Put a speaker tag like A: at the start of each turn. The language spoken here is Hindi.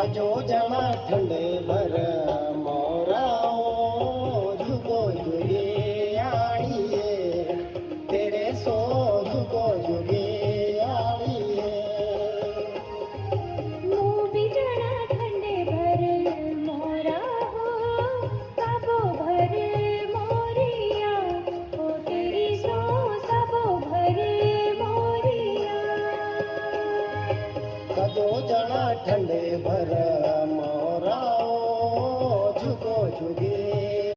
A: जो जना ठंडे भर मोराओ झुको झुगे आड़िए तेरे सो झुको झुगे आड़िए
B: मुँह भी जना ठंडे भर मोरा हो सबो भर मोरिया हो तेरी सो सबो भर मोरिया
A: जो जना ठंडे भर मोराओ झुको झुगे